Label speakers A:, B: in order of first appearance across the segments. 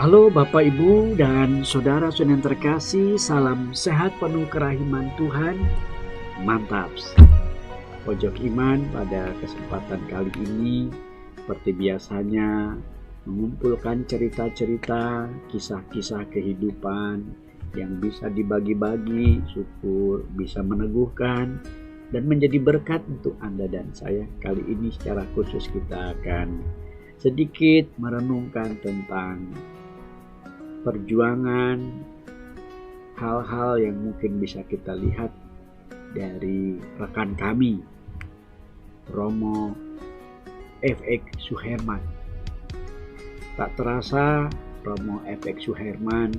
A: Halo Bapak Ibu dan saudara-saudara yang terkasih, salam sehat penuh kerahiman Tuhan. Mantap. Pojok Iman pada kesempatan kali ini seperti biasanya mengumpulkan cerita-cerita, kisah-kisah kehidupan yang bisa dibagi-bagi, syukur bisa meneguhkan dan menjadi berkat untuk Anda dan saya. Kali ini secara khusus kita akan sedikit merenungkan tentang perjuangan, hal-hal yang mungkin bisa kita lihat dari rekan kami, Romo F.X. Suherman. Tak terasa Romo F.X. Suherman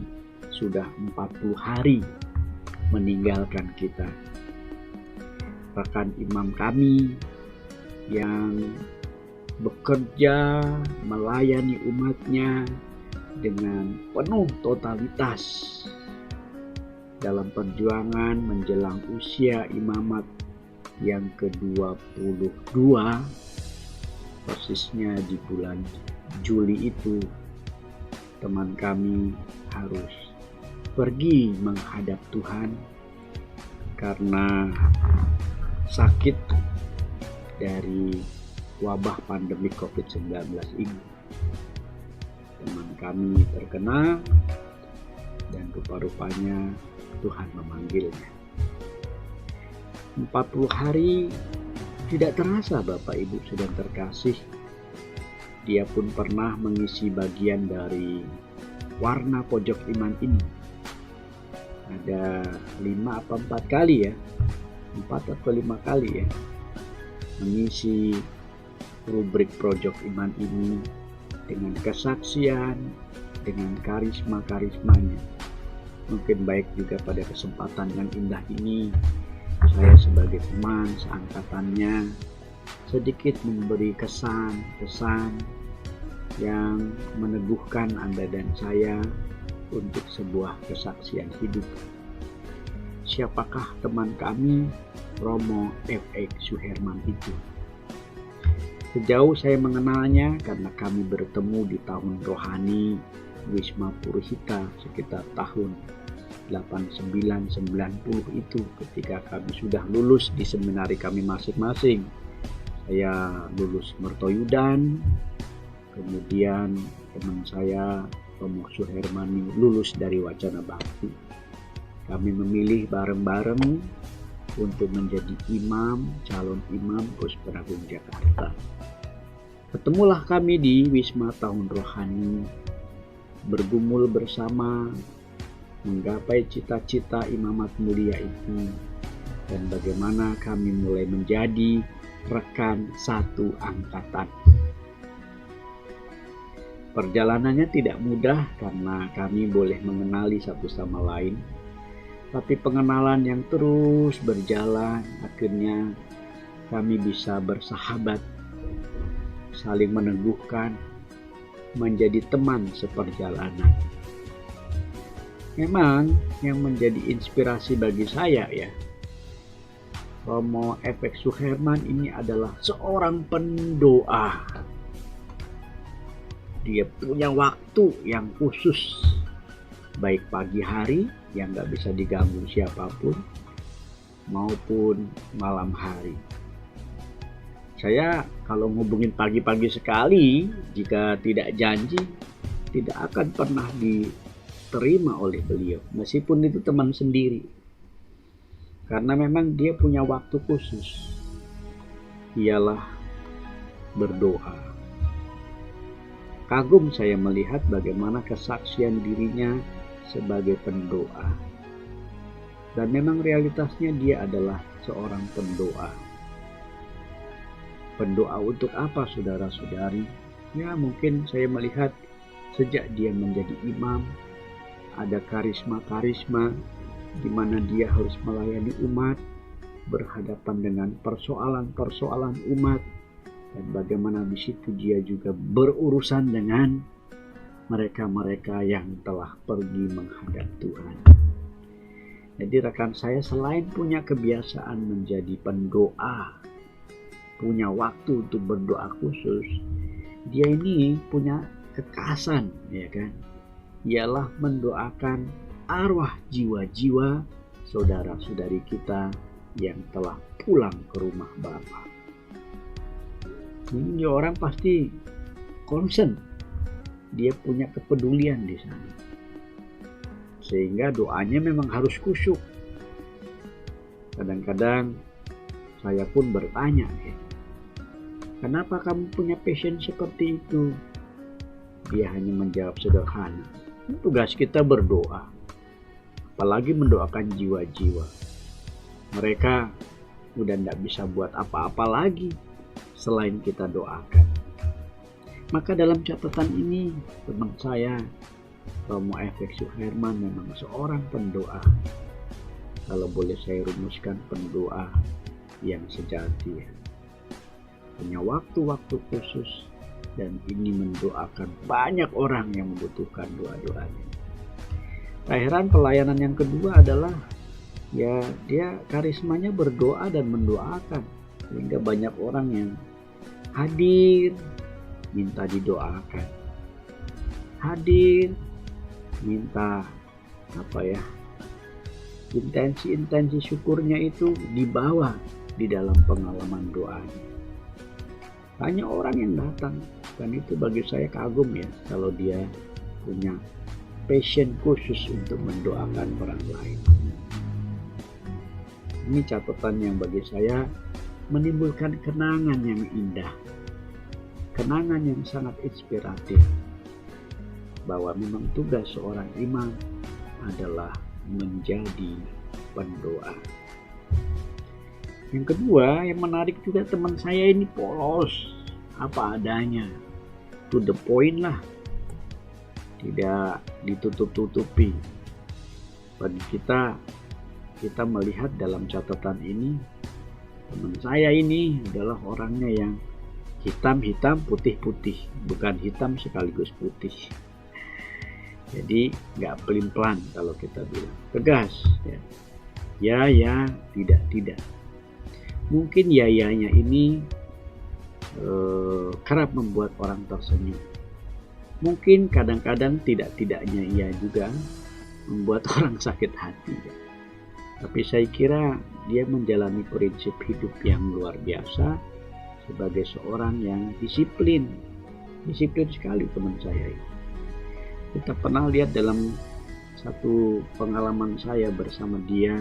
A: sudah 40 hari meninggalkan kita. Rekan imam kami yang bekerja melayani umatnya dengan penuh totalitas dalam perjuangan menjelang usia imamat yang ke-22, persisnya di bulan Juli itu teman kami harus pergi menghadap Tuhan karena sakit dari wabah pandemi COVID-19 ini. Teman kami terkena dan rupa-rupanya Tuhan memanggilnya. 40 hari tidak terasa Bapak Ibu sedang terkasih. Dia pun pernah mengisi bagian dari warna pojok iman ini. Ada 5 atau 4 kali ya. 4 atau 5 kali ya. Mengisi rubrik pojok iman ini dengan kesaksian, dengan karisma-karismanya. Mungkin baik juga pada kesempatan yang indah ini, saya sebagai teman seangkatannya sedikit memberi kesan-kesan yang meneguhkan Anda dan saya untuk sebuah kesaksian hidup. Siapakah teman kami, Romo F.X. Suherman itu? Sejauh saya mengenalnya karena kami bertemu di tahun rohani Wisma Puruhita sekitar tahun 89-90 itu, ketika kami sudah lulus di seminari kami masing-masing. Saya lulus Mertoyudan, kemudian teman saya Romo Suherman lulus dari Wacana Bakti. Kami memilih bareng-bareng untuk menjadi imam, calon imam Puspa Agung Jakarta. Ketemulah kami di Wisma Tahun Rohani, bergumul bersama, menggapai cita-cita imamat mulia itu, dan bagaimana kami mulai menjadi rekan satu angkatan. Perjalanannya tidak mudah karena kami boleh mengenali satu sama lain, tapi pengenalan yang terus berjalan, akhirnya kami bisa bersahabat, saling meneguhkan, menjadi teman seperjalanan. Memang yang menjadi inspirasi bagi saya ya, Romo F.X. Suherman ini adalah seorang pendoa. Dia punya waktu yang khusus, baik pagi hari yang gak bisa diganggu siapapun, maupun malam hari. Saya kalau ngubungin pagi-pagi sekali, jika tidak janji, tidak akan pernah diterima oleh beliau, meskipun itu teman sendiri. Karena memang dia punya waktu khusus, ialah berdoa. Kagum saya melihat bagaimana kesaksian dirinya sebagai pendoa. Dan memang realitasnya dia adalah seorang pendoa. Pendoa untuk apa saudara-saudari? Ya mungkin saya melihat sejak dia menjadi imam, ada karisma-karisma di mana dia harus melayani umat, berhadapan dengan persoalan-persoalan umat, dan bagaimana di situ dia juga berurusan dengan mereka-mereka yang telah pergi menghadap Tuhan. Jadi rekan saya selain punya kebiasaan menjadi pendoa, punya waktu untuk berdoa khusus, dia ini punya kekasan, ya kan? ialah mendoakan arwah jiwa-jiwa saudara-saudari kita yang telah pulang ke rumah Bapa. Ini orang pasti concern, dia punya kepedulian di sana, sehingga doanya memang harus khusyuk. Kadang-kadang saya pun bertanya, kenapa kamu punya passion seperti itu? Dia hanya menjawab sederhana, tugas kita berdoa, apalagi mendoakan jiwa-jiwa. Mereka udah tidak bisa buat apa-apa lagi selain kita doakan. Maka dalam catatan ini, teman saya, Romo F.X. Suherman, memang seorang pendoa. Kalau boleh saya rumuskan, pendoa yang sejati. Punya waktu-waktu khusus, dan ini mendoakan banyak orang yang membutuhkan doa-doanya. Tak heran pelayanan yang kedua adalah dia karismanya berdoa dan mendoakan, sehingga banyak orang yang hadir minta didoakan, hadir minta intensi syukurnya itu dibawa di dalam pengalaman doanya. Banyak orang yang datang, dan itu bagi saya kagum ya, kalau dia punya passion khusus untuk mendoakan orang lain. Ini catatan yang bagi saya menimbulkan kenangan yang indah, kenangan yang sangat inspiratif, bahwa memang tugas seorang imam adalah menjadi pendoa. Yang kedua, yang menarik juga, teman saya ini polos, apa adanya, to the point lah, tidak ditutup-tutupi. Bagi kita melihat dalam catatan ini, teman saya ini adalah orangnya yang hitam-hitam, putih-putih, bukan hitam sekaligus putih. Jadi nggak pelin-pelan kalau kita bilang, tegas ya, tidak. Mungkin ya-nya ini kerap membuat orang tersenyum. Mungkin kadang-kadang tidak-tidaknya ia juga membuat orang sakit hati. Tapi saya kira dia menjalani prinsip hidup yang luar biasa sebagai seorang yang disiplin sekali teman saya ini. Kita pernah lihat dalam satu pengalaman saya bersama dia,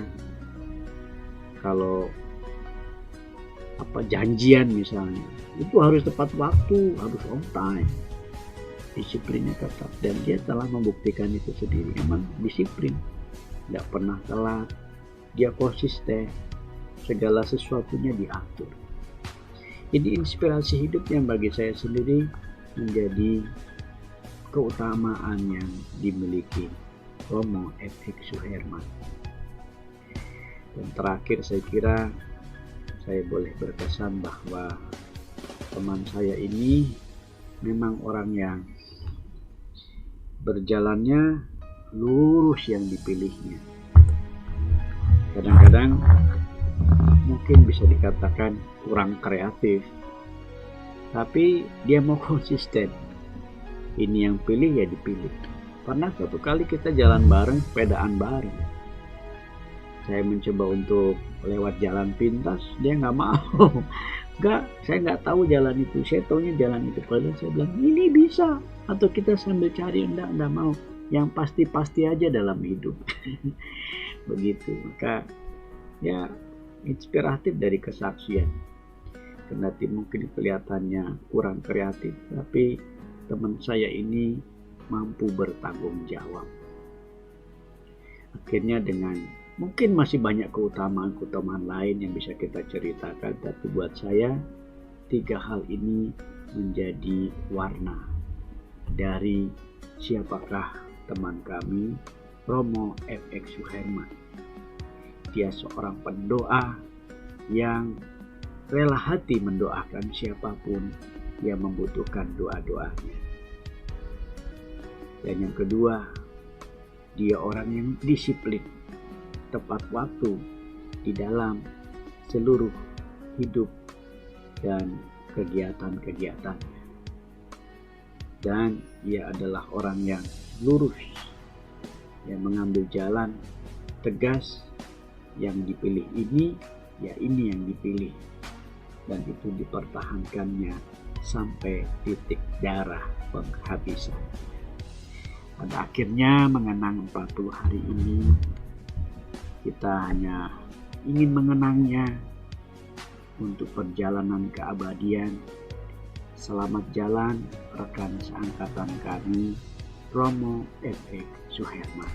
A: kalau janjian misalnya, itu harus tepat waktu, harus on time, disiplinnya ketat, dan dia telah membuktikan itu sendiri. Memang disiplin, tidak pernah telat, dia konsisten, segala sesuatunya diatur. Ini inspirasi hidup yang bagi saya sendiri menjadi keutamaan yang dimiliki Romo F.X. Suherman. Dan terakhir, saya kira saya boleh berkesan bahwa teman saya ini memang orang yang berjalannya lurus yang dipilihnya. Kadang-kadang mungkin bisa dikatakan kurang kreatif, tapi dia mau konsisten. Ini yang pilih ya dipilih. Pernah suatu kali kita jalan bareng, sepedaan bareng. Saya mencoba untuk lewat jalan pintas, dia nggak mau. Saya nggak tahu jalan itu, saya taunya jalan itu. Padahal saya bilang ini bisa, atau kita sambil cari, enggak mau. Yang pasti-pasti aja dalam hidup. Begitu. Maka ya inspiratif dari kesaksian. Kendati mungkin kelihatannya kurang kreatif, tapi teman saya ini mampu bertanggung jawab. Akhirnya dengan mungkin masih banyak keutamaan lain yang bisa kita ceritakan, tapi buat saya 3 hal ini menjadi warna dari siapakah teman kami, Romo F.X. Suherman. Dia seorang pendoa yang rela hati mendoakan siapapun yang membutuhkan doa-doanya. Dan yang kedua, dia orang yang disiplin, tepat waktu di dalam seluruh hidup dan kegiatan-kegiatannya. dan ia adalah orang yang lurus, yang mengambil jalan tegas. Yang dipilih ini, ya ini yang dipilih, dan itu dipertahankannya sampai titik darah penghabisan. Pada akhirnya mengenang 40 hari ini, kita hanya ingin mengenangnya untuk perjalanan keabadian. Selamat jalan rekan seangkatan kami, Romo F.X. Suherman.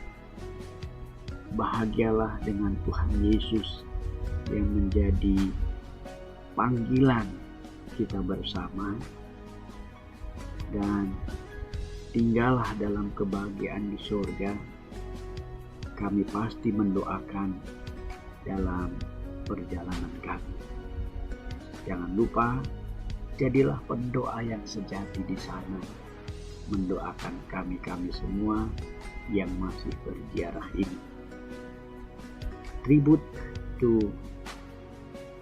A: Bahagialah dengan Tuhan Yesus yang menjadi panggilan kita bersama, dan tinggallah dalam kebahagiaan di surga. Kami pasti mendoakan dalam perjalanan kami. Jangan lupa, jadilah pendoa yang sejati di sana, mendoakan kami semua yang masih berziarah ini. Tribute to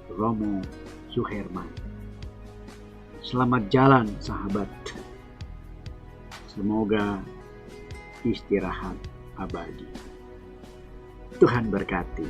A: Romo Suherman. Selamat jalan sahabat. Semoga istirahat abadi. Tuhan berkati.